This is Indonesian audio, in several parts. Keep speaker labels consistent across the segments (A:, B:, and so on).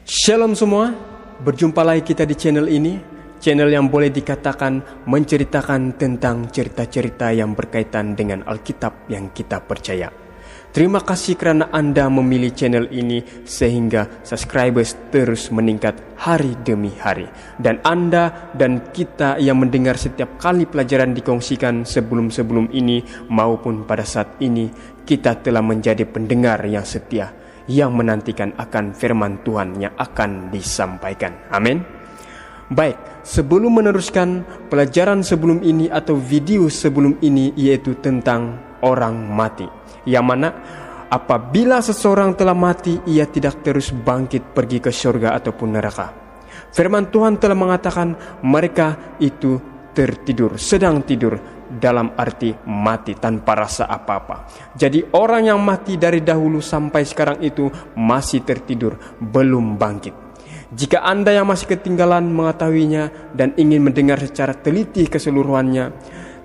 A: Shalom semua, berjumpa lagi kita di channel ini, channel yang boleh dikatakan menceritakan tentang cerita-cerita yang berkaitan dengan Alkitab yang kita percaya. Terima kasih karena Anda memilih channel ini sehingga subscribers terus meningkat hari demi hari. Dan Anda dan kita yang mendengar setiap kali pelajaran dikongsikan sebelum-sebelum ini maupun pada saat ini, kita telah menjadi pendengar yang setia, yang menantikan akan firman Tuhan yang akan disampaikan. Amin. Baik, sebelum meneruskan pelajaran sebelum ini atau video sebelum ini, yaitu tentang orang mati, yang mana apabila seseorang telah mati, ia tidak terus bangkit pergi ke surga ataupun neraka. Firman Tuhan telah mengatakan mereka itu tertidur, sedang tidur, dalam arti mati tanpa rasa apa-apa. Jadi orang yang mati dari dahulu sampai sekarang itu masih tertidur, belum bangkit. Jika Anda yang masih ketinggalan mengetahuinya dan ingin mendengar secara teliti keseluruhannya,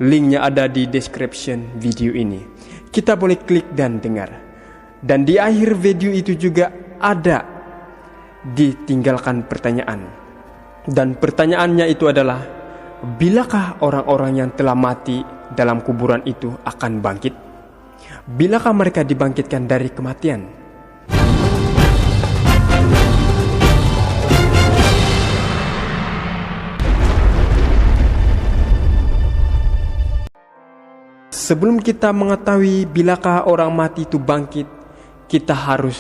A: linknya ada di description video ini. Kita boleh klik dan dengar. Dan di akhir video itu juga ada ditinggalkan pertanyaan. Dan pertanyaannya itu adalah, bilakah orang-orang yang telah mati dalam kuburan itu akan bangkit? Bilakah mereka dibangkitkan dari kematian? Sebelum kita mengetahui bilakah orang mati itu bangkit, kita harus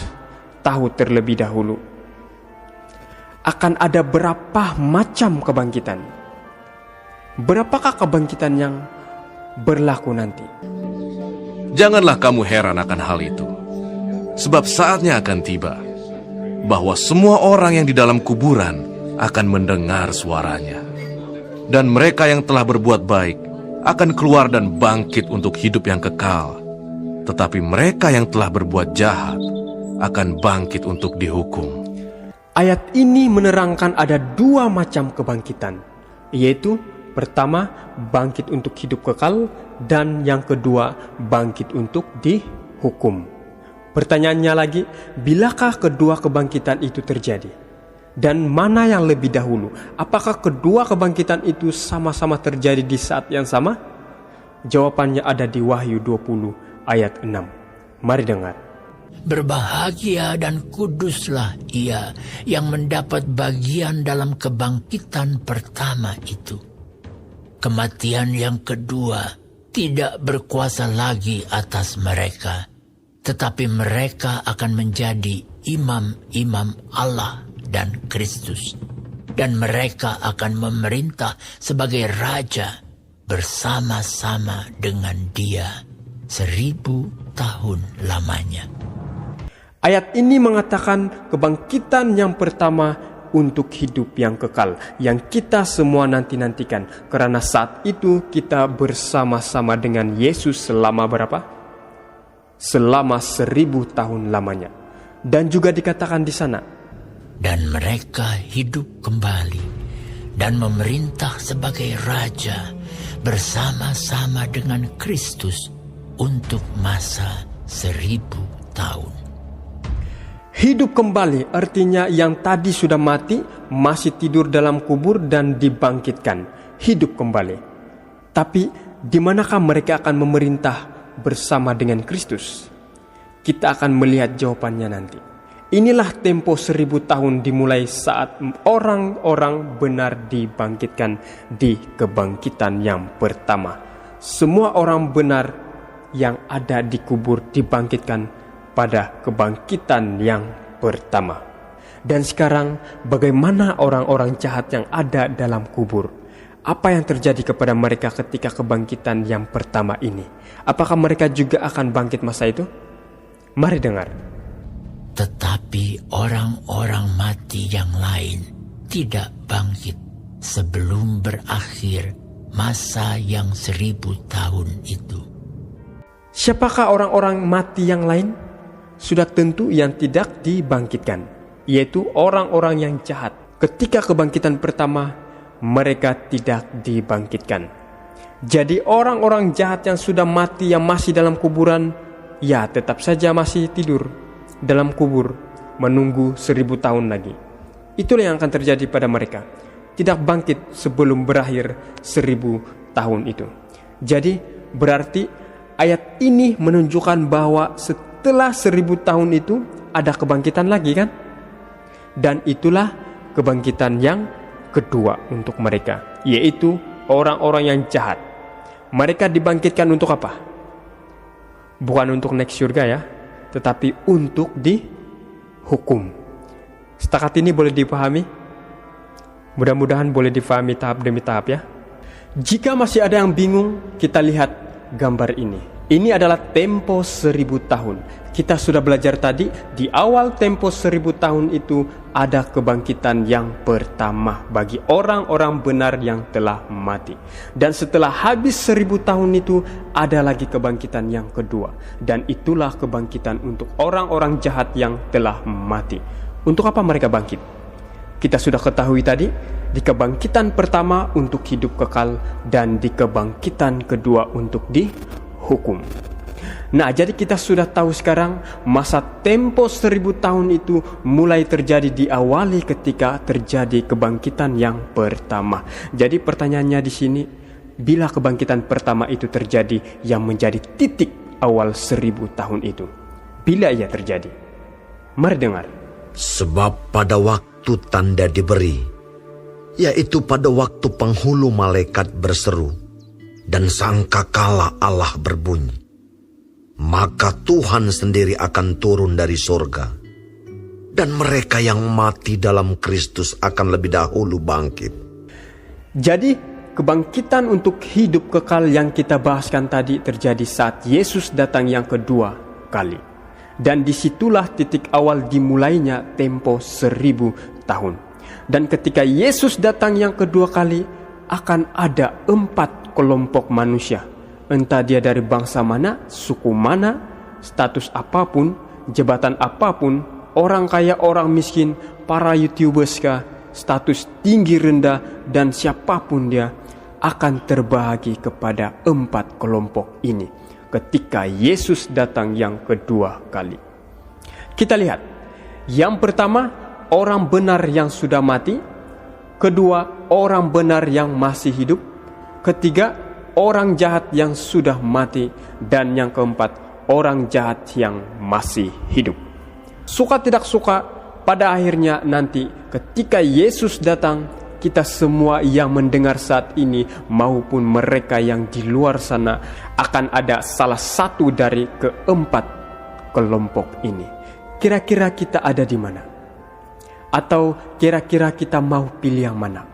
A: tahu terlebih dahulu akan ada berapa macam kebangkitan. Berapakah kebangkitan yang berlaku nanti?
B: Janganlah kamu heran akan hal itu, sebab saatnya akan tiba bahwa semua orang yang di dalam kuburan akan mendengar suaranya. Dan mereka yang telah berbuat baik akan keluar dan bangkit untuk hidup yang kekal. Tetapi mereka yang telah berbuat jahat akan bangkit untuk dihukum.
A: Ayat ini menerangkan ada dua macam kebangkitan, yaitu pertama, bangkit untuk hidup kekal, dan yang kedua, bangkit untuk dihukum. Pertanyaannya lagi, bilakah kedua kebangkitan itu terjadi? Dan mana yang lebih dahulu? Apakah kedua kebangkitan itu sama-sama terjadi di saat yang sama? Jawabannya ada di Wahyu 20 ayat 6. Mari dengar.
C: Berbahagia dan kuduslah ia yang mendapat bagian dalam kebangkitan pertama itu. Kematian yang kedua tidak berkuasa lagi atas mereka, tetapi mereka akan menjadi imam-imam Allah dan Kristus, dan mereka akan memerintah sebagai raja bersama-sama dengan Dia 1000 tahun lamanya.
A: Ayat ini mengatakan kebangkitan yang pertama untuk hidup yang kekal, yang kita semua nanti-nantikan. Karena saat itu kita bersama-sama dengan Yesus selama berapa? Selama 1000 tahun lamanya. Dan juga dikatakan di sana,
C: dan mereka hidup kembali dan memerintah sebagai raja bersama-sama dengan Kristus untuk masa 1000 tahun.
A: Hidup kembali artinya yang tadi sudah mati, masih tidur dalam kubur dan dibangkitkan. Hidup kembali. Tapi di manakah mereka akan memerintah bersama dengan Kristus? Kita akan melihat jawabannya nanti. Inilah tempo 1000 tahun dimulai saat orang-orang benar dibangkitkan di kebangkitan yang pertama. Semua orang benar yang ada di kubur dibangkitkan pada kebangkitan yang pertama. Dan sekarang bagaimana orang-orang jahat yang ada dalam kubur? Apa yang terjadi kepada mereka ketika kebangkitan yang pertama ini? Apakah mereka juga akan bangkit masa itu? Mari dengar.
C: Tetapi orang-orang mati yang lain tidak bangkit sebelum berakhir masa yang 1000 tahun itu.
A: Siapakah orang-orang mati yang lain? Sudah tentu yang tidak dibangkitkan, yaitu orang-orang yang jahat. Ketika kebangkitan pertama, mereka tidak dibangkitkan. Jadi orang-orang jahat yang sudah mati, yang masih dalam kuburan, ya tetap saja masih tidur dalam kubur, menunggu 1000 tahun lagi. Itulah yang akan terjadi pada mereka. Tidak bangkit sebelum berakhir 1000 tahun itu. Jadi berarti ayat ini menunjukkan bahwa setelah 1000 tahun itu ada kebangkitan lagi kan? Dan itulah kebangkitan yang kedua untuk mereka, yaitu orang-orang yang jahat. Mereka dibangkitkan untuk apa? Bukan untuk naik surga ya, tetapi untuk dihukum. Setakat ini boleh dipahami? Mudah-mudahan boleh dipahami tahap demi tahap ya. Jika masih ada yang bingung, kita lihat gambar ini. Ini adalah tempo 1000 tahun. Kita sudah belajar tadi, di awal tempo 1000 tahun itu ada kebangkitan yang pertama bagi orang-orang benar yang telah mati. Dan setelah habis 1000 tahun itu ada lagi kebangkitan yang kedua. Dan itulah kebangkitan untuk orang-orang jahat yang telah mati. Untuk apa mereka bangkit? Kita sudah ketahui tadi, di kebangkitan pertama untuk hidup kekal dan di kebangkitan kedua untuk dihukum. Nah, jadi kita sudah tahu sekarang masa tempo 1000 tahun itu mulai terjadi diawali ketika terjadi kebangkitan yang pertama. Jadi pertanyaannya di sini, bila kebangkitan pertama itu terjadi yang menjadi titik awal 1000 tahun itu, bila ia terjadi? Mari dengar.
D: Sebab pada waktu tanda diberi, yaitu pada waktu penghulu malaikat berseru dan sangkakala Allah berbunyi, maka Tuhan sendiri akan turun dari surga, dan mereka yang mati dalam Kristus akan lebih dahulu bangkit.
A: Jadi kebangkitan untuk hidup kekal yang kita bahaskan tadi terjadi saat Yesus datang yang kedua kali. Dan disitulah titik awal dimulainya tempo 1000 tahun. Dan ketika Yesus datang yang kedua kali, akan ada 4 kelompok manusia. Entah dia dari bangsa mana, suku mana, status apapun, jabatan apapun, orang kaya, orang miskin, para YouTubers kah, status tinggi rendah, dan siapapun dia, akan terbahagi kepada 4 kelompok ini ketika Yesus datang yang kedua kali. Kita lihat, yang pertama, orang benar yang sudah mati. Kedua, orang benar yang masih hidup. Ketiga, orang jahat yang sudah mati. Dan yang keempat, orang jahat yang masih hidup. Suka tidak suka, pada akhirnya nanti ketika Yesus datang, kita semua yang mendengar saat ini maupun mereka yang di luar sana akan ada salah satu dari keempat kelompok ini. Kira-kira kita ada di mana? Atau kira-kira kita mau pilih yang mana?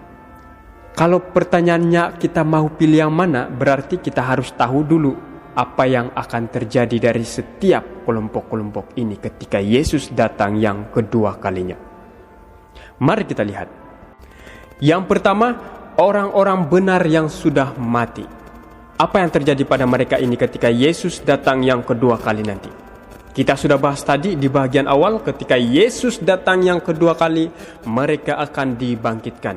A: Kalau pertanyaannya kita mau pilih yang mana, berarti kita harus tahu dulu apa yang akan terjadi dari setiap kelompok-kelompok ini ketika Yesus datang yang kedua kalinya. Mari kita lihat. Yang pertama, orang-orang benar yang sudah mati. Apa yang terjadi pada mereka ini ketika Yesus datang yang kedua kali nanti? Kita sudah bahas tadi di bagian awal, ketika Yesus datang yang kedua kali, mereka akan dibangkitkan.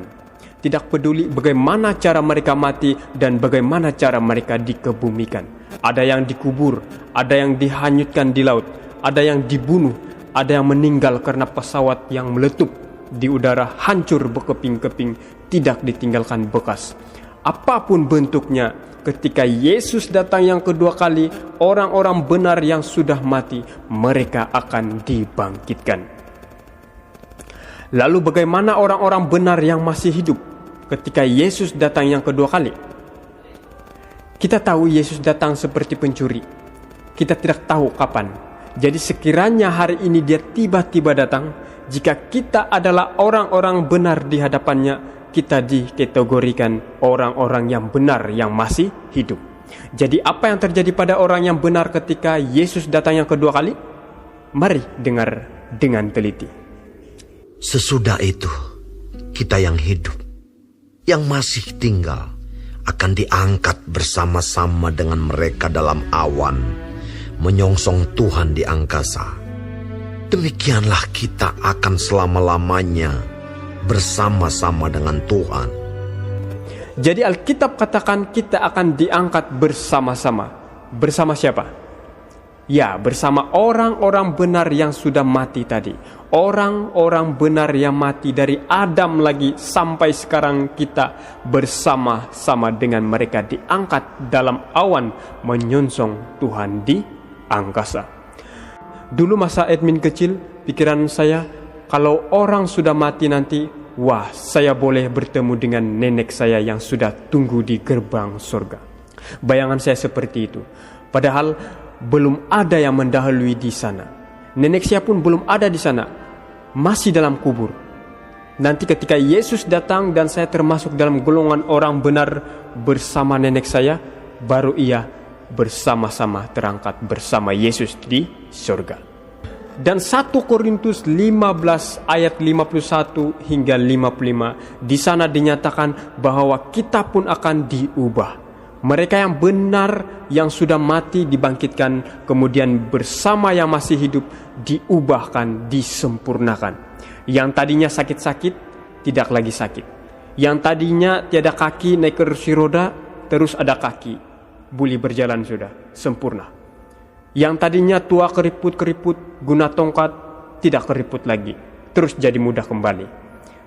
A: Tidak peduli bagaimana cara mereka mati dan bagaimana cara mereka dikebumikan. Ada yang dikubur, ada yang dihanyutkan di laut, ada yang dibunuh, ada yang meninggal karena pesawat yang meletup di udara, hancur berkeping-keping, tidak ditinggalkan bekas. Apapun bentuknya, ketika Yesus datang yang kedua kali, orang-orang benar yang sudah mati, mereka akan dibangkitkan. Lalu bagaimana orang-orang benar yang masih hidup ketika Yesus datang yang kedua kali? Kita tahu Yesus datang seperti pencuri. Kita tidak tahu kapan. Jadi sekiranya hari ini dia tiba-tiba datang, jika kita adalah orang-orang benar di hadapannya, kita dikategorikan orang-orang yang benar yang masih hidup. Jadi apa yang terjadi pada orang yang benar ketika Yesus datang yang kedua kali? Mari dengar dengan teliti.
D: Sesudah itu, kita yang hidup, yang masih tinggal, akan diangkat bersama-sama dengan mereka dalam awan, menyongsong Tuhan di angkasa. Demikianlah kita akan selama-lamanya bersama-sama dengan Tuhan.
A: Jadi Alkitab katakan kita akan diangkat bersama-sama. Bersama siapa? Ya, bersama orang-orang benar yang sudah mati tadi. Orang-orang benar yang mati dari Adam lagi sampai sekarang kita bersama-sama dengan mereka diangkat dalam awan menyongsong Tuhan di angkasa. Dulu masa admin kecil, pikiran saya, kalau orang sudah mati nanti, wah, saya boleh bertemu dengan nenek saya yang sudah tunggu di gerbang surga. Bayangan saya seperti itu. Padahal belum ada yang mendahului di sana. Nenek saya pun belum ada di sana, masih dalam kubur. Nanti ketika Yesus datang dan saya termasuk dalam golongan orang benar bersama nenek saya, baru ia bersama-sama terangkat bersama Yesus di surga. Dan 1 Korintus 15 ayat 51 hingga 55, di sana dinyatakan bahwa kita pun akan diubah. Mereka yang benar yang sudah mati dibangkitkan, kemudian bersama yang masih hidup diubahkan, disempurnakan. Yang tadinya sakit-sakit tidak lagi sakit. Yang tadinya tiada kaki naik kursi roda, terus ada kaki, boleh berjalan sudah, sempurna. Yang tadinya tua keriput-keriput guna tongkat, tidak keriput lagi, terus jadi mudah kembali.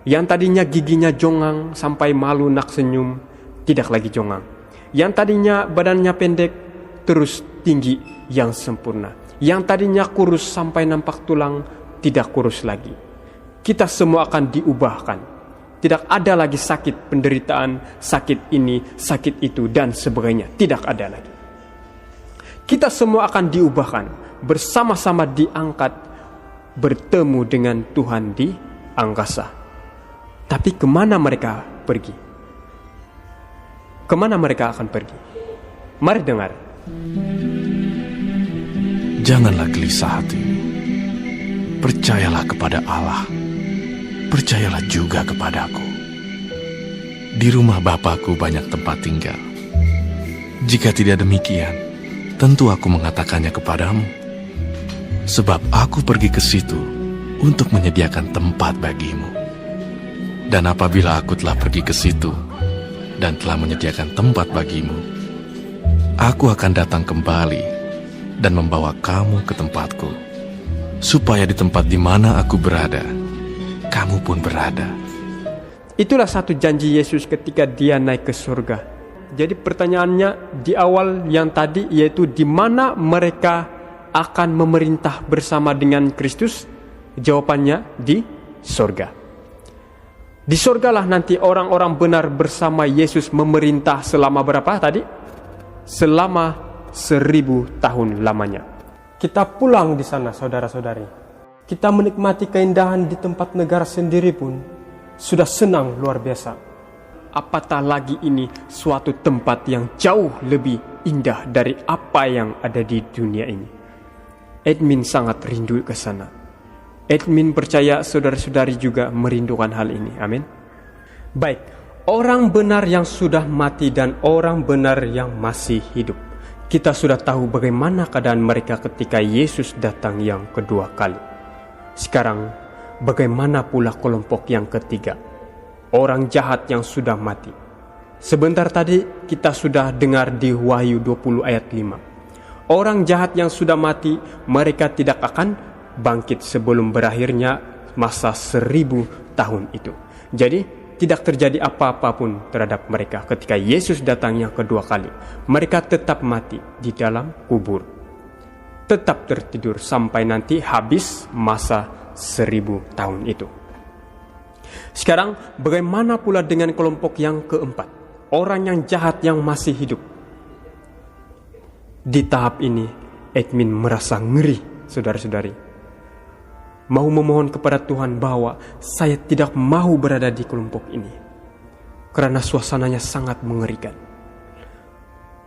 A: Yang tadinya giginya jongang sampai malu nak senyum, tidak lagi jongang. Yang tadinya badannya pendek, terus tinggi yang sempurna. Yang tadinya kurus sampai nampak tulang, tidak kurus lagi. Kita semua akan diubahkan. Tidak ada lagi sakit, penderitaan, sakit ini, sakit itu, dan sebagainya. Tidak ada lagi. Kita semua akan diubahkan, bersama-sama diangkat, bertemu dengan Tuhan di angkasa. Tapi kemana mereka pergi? Kemana mereka akan pergi? Mari dengar.
B: Janganlah gelisah hati. Percayalah kepada Allah. Percayalah juga kepadaku. Di rumah Bapakku banyak tempat tinggal. Jika tidak demikian, tentu aku mengatakannya kepadamu. Sebab aku pergi ke situ untuk menyediakan tempat bagimu. Dan apabila aku telah pergi ke situ dan telah menyediakan tempat bagimu, aku akan datang kembali dan membawa kamu ke tempatku, supaya di tempat di mana aku berada, kamu pun berada.
A: Itulah satu janji Yesus ketika dia naik ke surga. Jadi pertanyaannya di awal yang tadi, yaitu di mana mereka akan memerintah bersama dengan Kristus? Jawabannya di surga. Di surgalah nanti orang-orang benar bersama Yesus memerintah selama berapa tadi? Selama 1000 tahun lamanya. Kita pulang di sana, saudara-saudari. Kita menikmati keindahan di tempat negara sendiri pun sudah senang luar biasa. Apatah lagi ini suatu tempat yang jauh lebih indah dari apa yang ada di dunia ini. Admin sangat rindu ke sana. Admin percaya saudara-saudari juga merindukan hal ini. Amin. Baik, orang benar yang sudah mati dan orang benar yang masih hidup. Kita sudah tahu bagaimana keadaan mereka ketika Yesus datang yang kedua kali. Sekarang, bagaimana pula kelompok yang ketiga? Orang jahat yang sudah mati. Sebentar tadi kita sudah dengar di Wahyu 20 ayat 5. Orang jahat yang sudah mati, mereka tidak akan bangkit sebelum berakhirnya masa 1000 tahun itu. Jadi tidak terjadi apa-apa pun terhadap mereka ketika Yesus datang yang kedua kali. Mereka tetap mati di dalam kubur, tetap tertidur sampai nanti habis masa 1000 tahun itu. Sekarang bagaimana pula dengan kelompok yang keempat, orang yang jahat yang masih hidup? Di tahap ini admin merasa ngeri, saudara-saudari. Mau memohon kepada Tuhan bahwa saya tidak mau berada di kelompok ini, karena suasananya sangat mengerikan.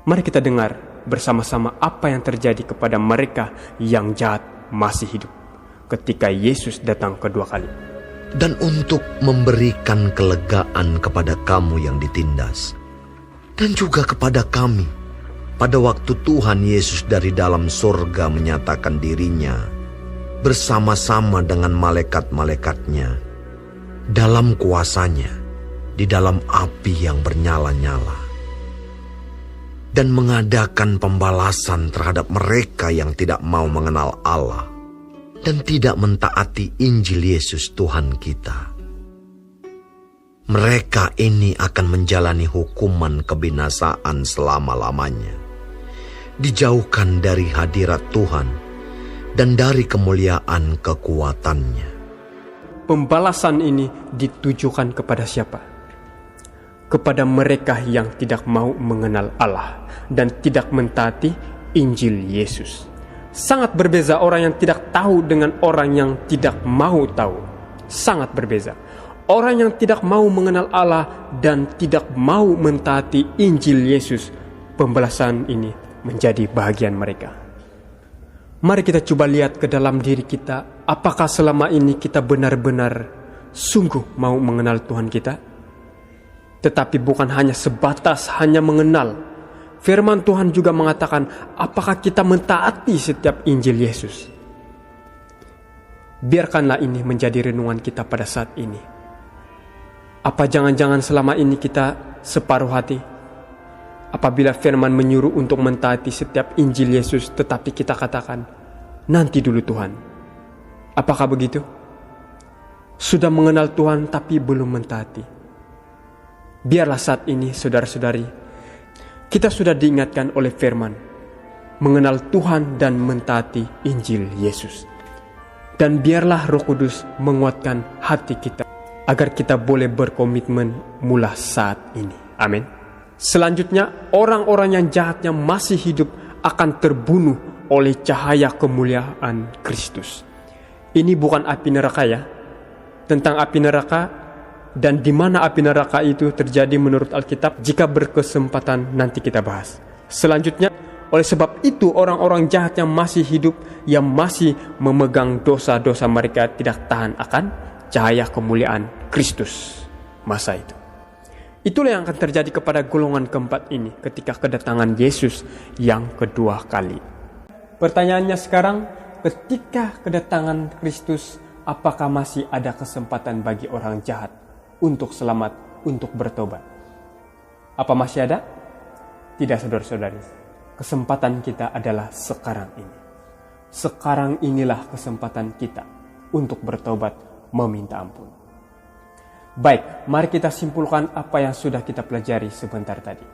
A: Mari kita dengar bersama-sama apa yang terjadi kepada mereka yang jahat masih hidup ketika Yesus datang kedua kali.
D: Dan untuk memberikan kelegaan kepada kamu yang ditindas, dan juga kepada kami, pada waktu Tuhan Yesus dari dalam surga menyatakan dirinya bersama-sama dengan malaikat-malaikatnya dalam kuasanya di dalam api yang bernyala-nyala. dan mengadakan pembalasan terhadap mereka yang tidak mau mengenal Allah dan tidak mentaati Injil Yesus Tuhan kita. Mereka ini akan menjalani hukuman kebinasaan selama-lamanya, dijauhkan dari hadirat Tuhan dan dari kemuliaan kekuatannya.
A: Pembalasan ini ditujukan kepada siapa? Kepada mereka yang tidak mau mengenal Allah dan tidak mentaati Injil Yesus. Sangat berbeza orang yang tidak tahu dengan orang yang tidak mau tahu. Sangat berbeza. Orang yang tidak mau mengenal Allah dan tidak mau mentaati Injil Yesus, pembalasan ini menjadi bahagian mereka. Mari kita coba lihat ke dalam diri kita, apakah selama ini kita benar-benar sungguh mau mengenal Tuhan kita? Tetapi bukan hanya sebatas hanya mengenal. Firman Tuhan juga mengatakan, apakah kita mentaati setiap Injil Yesus? Biarkanlah ini menjadi renungan kita pada saat ini. Apa jangan-jangan selama ini kita separuh hati? Apabila firman menyuruh untuk mentaati setiap Injil Yesus, tetapi kita katakan, nanti dulu Tuhan. Apakah begitu? Sudah mengenal Tuhan tapi belum mentaati. Biarlah saat ini, saudara-saudari, kita sudah diingatkan oleh firman, mengenal Tuhan dan mentaati Injil Yesus. Dan biarlah Roh Kudus menguatkan hati kita, agar kita boleh berkomitmen mulai saat ini. Amin. Selanjutnya, orang-orang yang jahatnya masih hidup akan terbunuh oleh cahaya kemuliaan Kristus. Ini bukan api neraka ya. Tentang api neraka dan di mana api neraka itu terjadi menurut Alkitab, jika berkesempatan nanti kita bahas. Selanjutnya, oleh sebab itu orang-orang jahat yang masih hidup, yang masih memegang dosa-dosa mereka tidak tahan akan cahaya kemuliaan Kristus masa itu. Itulah yang akan terjadi kepada golongan keempat ini ketika kedatangan Yesus yang kedua kali. Pertanyaannya sekarang, ketika kedatangan Kristus, apakah masih ada kesempatan bagi orang jahat untuk selamat, untuk bertobat? Apa masih ada? Tidak, saudara-saudari. Kesempatan kita adalah sekarang ini. Sekarang inilah kesempatan kita untuk bertobat, meminta ampun. Baik, mari kita simpulkan apa yang sudah kita pelajari sebentar tadi.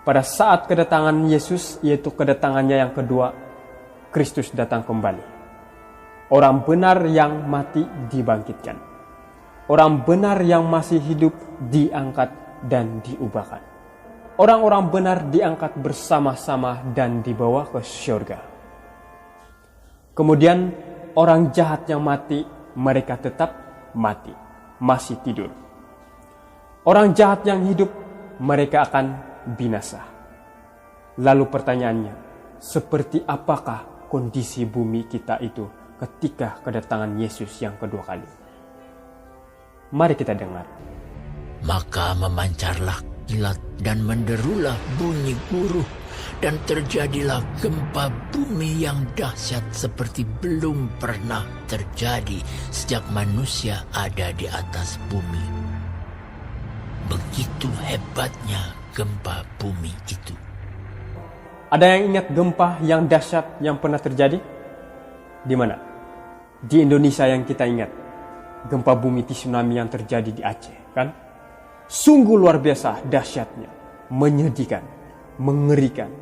A: Pada saat kedatangan Yesus, yaitu kedatangannya yang kedua, Kristus datang kembali. Orang benar yang mati dibangkitkan. Orang benar yang masih hidup diangkat dan diubahkan. Orang-orang benar diangkat bersama-sama dan dibawa ke surga. Kemudian orang jahat yang mati, mereka tetap mati, masih tidur. Orang jahat yang hidup, mereka akan binasa. Lalu pertanyaannya, seperti apakah kondisi bumi kita itu ketika kedatangan Yesus yang kedua kali? Mari kita dengar.
C: Maka memancarlah kilat dan menderulah bunyi guruh, dan terjadilah gempa bumi yang dahsyat seperti belum pernah terjadi sejak manusia ada di atas bumi. Begitu hebatnya gempa bumi itu.
A: Ada yang ingat gempa yang dahsyat yang pernah terjadi? Di mana? Di Indonesia yang kita ingat. Gempa bumi tsunami yang terjadi di Aceh, kan? Sungguh luar biasa dahsyatnya, menyedihkan, mengerikan.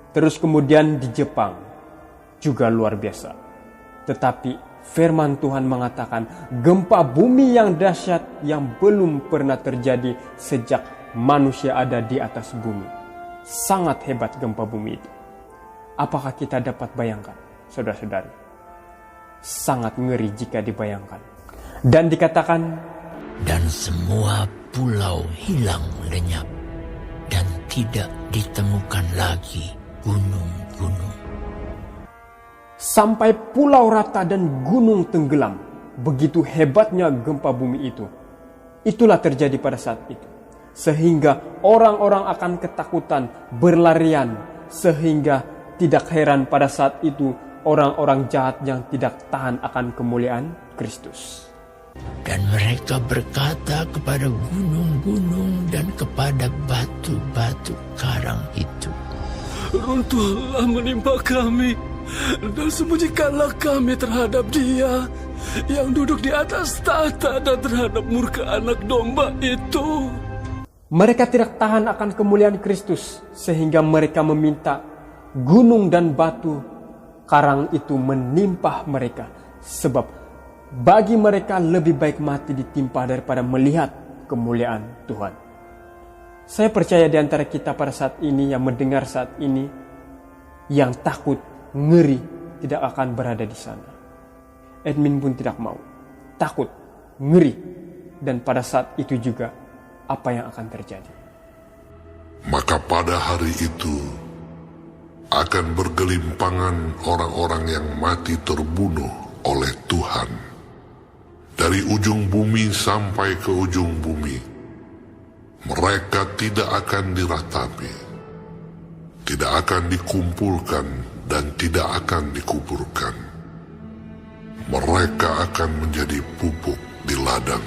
A: Terus kemudian di Jepang juga luar biasa. Tetapi firman Tuhan mengatakan gempa bumi yang dahsyat yang belum pernah terjadi sejak manusia ada di atas bumi. Sangat hebat gempa bumi itu. Apakah kita dapat bayangkan, saudara-saudari? Sangat ngeri jika dibayangkan. Dan dikatakan,
C: dan semua pulau hilang lenyap, dan tidak ditemukan lagi gunung-gunung.
A: Sampai pulau rata dan gunung tenggelam. Begitu hebatnya gempa bumi itu. Itulah terjadi pada saat itu. Sehingga orang-orang akan ketakutan, berlarian. Sehingga tidak heran pada saat itu orang-orang jahat yang tidak tahan akan kemuliaan Kristus.
C: Dan mereka berkata kepada gunung-gunung dan kepada batu-batu karang itu,
E: "Runtuhlah menimpa kami, dan sembunyikanlah kami terhadap Dia yang duduk di atas tahta dan terhadap murka anak domba itu."
A: Mereka tidak tahan akan kemuliaan Kristus, sehingga mereka meminta gunung dan batu karang itu menimpa mereka. Sebab bagi mereka lebih baik mati ditimpa daripada melihat kemuliaan Tuhan. Saya percaya di antara kita pada saat ini, yang mendengar saat ini, yang takut, ngeri, tidak akan berada di sana. Admin pun tidak mau. Takut, ngeri, dan pada saat itu juga apa yang akan terjadi.
F: Maka pada hari itu akan bergelimpangan orang-orang yang mati terbunuh oleh Tuhan. Dari ujung bumi sampai ke ujung bumi, mereka tidak akan diratapi, tidak akan dikumpulkan, dan tidak akan dikuburkan. Mereka akan menjadi pupuk di ladang.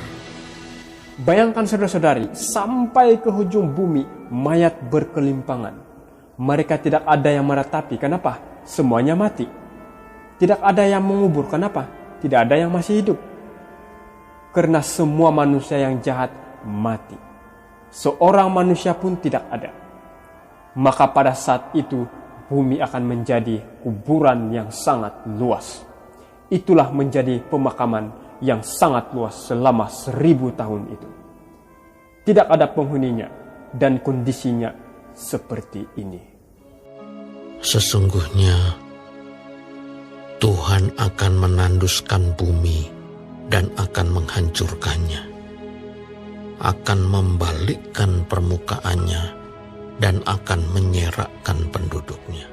A: Bayangkan saudara-saudari, sampai ke ujung bumi, mayat berkelimpangan. Mereka tidak ada yang meratapi. Kenapa? Semuanya mati. Tidak ada yang mengubur. Kenapa? Tidak ada yang masih hidup. Karena semua manusia yang jahat mati. Seorang manusia pun tidak ada. Maka pada saat itu bumi akan menjadi kuburan yang sangat luas. Itulah menjadi pemakaman yang sangat luas selama 1000 tahun itu. Tidak ada penghuninya dan kondisinya seperti ini.
C: Sesungguhnya Tuhan akan menanduskan bumi dan akan menghancurkannya, akan membalikkan permukaannya, dan akan menyerakkan penduduknya.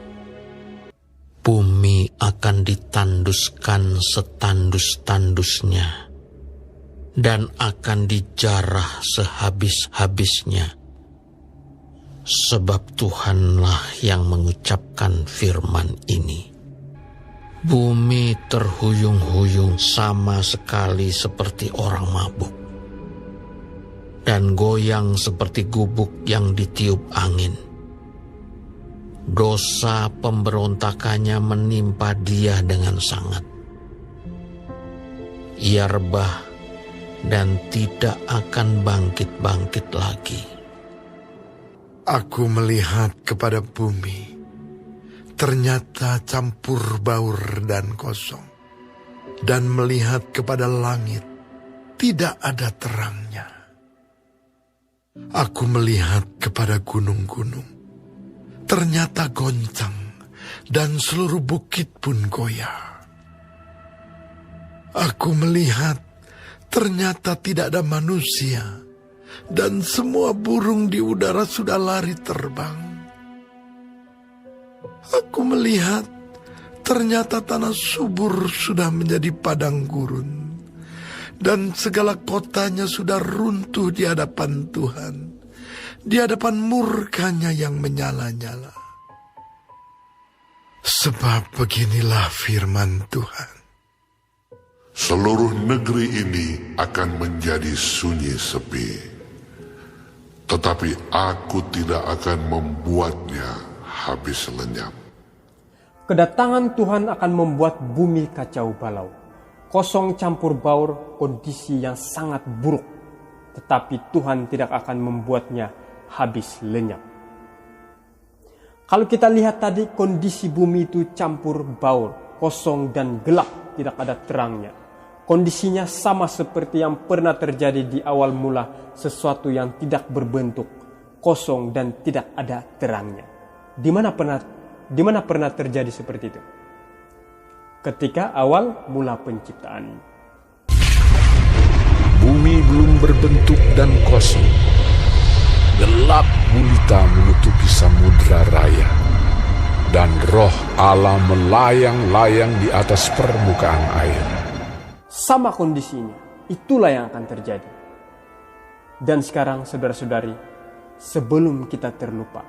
C: Bumi akan ditanduskan setandus-tandusnya, dan akan dijarah sehabis-habisnya, sebab Tuhanlah yang mengucapkan firman ini. Bumi terhuyung-huyung sama sekali seperti orang mabuk, dan goyang seperti gubuk yang ditiup angin. Dosa pemberontakannya menimpa dia dengan sangat. Ia rebah dan tidak akan bangkit-bangkit lagi.
G: Aku melihat kepada bumi, ternyata campur baur dan kosong. Dan melihat kepada langit, tidak ada terangnya. Aku melihat kepada gunung-gunung, ternyata goncang, dan seluruh bukit pun goyah. Aku melihat, ternyata tidak ada manusia, dan semua burung di udara sudah lari terbang. Aku melihat, ternyata tanah subur sudah menjadi padang gurun, dan segala kotanya sudah runtuh di hadapan Tuhan, di hadapan murkanya yang menyala-nyala. Sebab beginilah firman Tuhan.
F: Seluruh negeri ini akan menjadi sunyi sepi, tetapi aku tidak akan membuatnya habis lenyap.
A: Kedatangan Tuhan akan membuat bumi kacau balau, kosong campur baur, kondisi yang sangat buruk. Tetapi Tuhan tidak akan membuatnya habis lenyap. Kalau kita lihat tadi, kondisi bumi itu campur baur, kosong dan gelap, tidak ada terangnya. Kondisinya sama seperti yang pernah terjadi di awal mula, sesuatu yang tidak berbentuk, kosong dan tidak ada terangnya. Di mana pernah terjadi seperti itu? Ketika awal mula penciptaan.
H: Bumi belum berbentuk dan kosong. Gelap gulita menutupi samudra raya, dan roh Allah melayang-layang di atas permukaan air.
A: Sama kondisinya, itulah yang akan terjadi. Dan sekarang saudara-saudari, sebelum kita terlupa,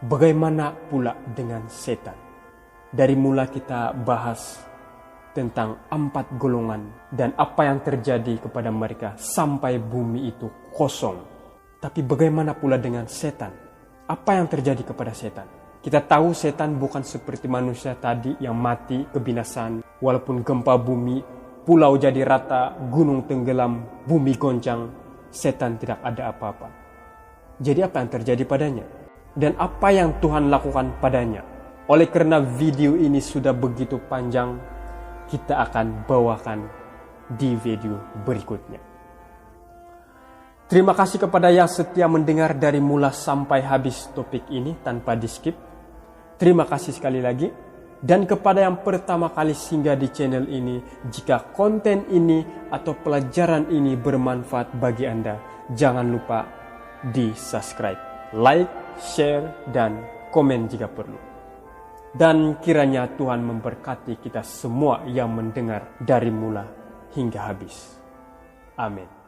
A: bagaimana pula dengan setan? Dari mula kita bahas tentang 4 golongan dan apa yang terjadi kepada mereka sampai bumi itu kosong. Tapi bagaimana pula dengan setan? Apa yang terjadi kepada setan? Kita tahu setan bukan seperti manusia tadi yang mati kebinasaan. Walaupun gempa bumi, pulau jadi rata, gunung tenggelam, bumi goncang, setan tidak ada apa-apa. Jadi apa yang terjadi padanya? Dan apa yang Tuhan lakukan padanya? Oleh karena video ini sudah begitu panjang, kita akan bawakan di video berikutnya. Terima kasih kepada yang setia mendengar dari mula sampai habis topik ini tanpa di-skip. Terima kasih sekali lagi. Dan kepada yang pertama kali singgah di channel ini, jika konten ini atau pelajaran ini bermanfaat bagi Anda, jangan lupa di-subscribe. Like, share, dan komen jika perlu. Dan kiranya Tuhan memberkati kita semua yang mendengar dari mula hingga habis. Amin.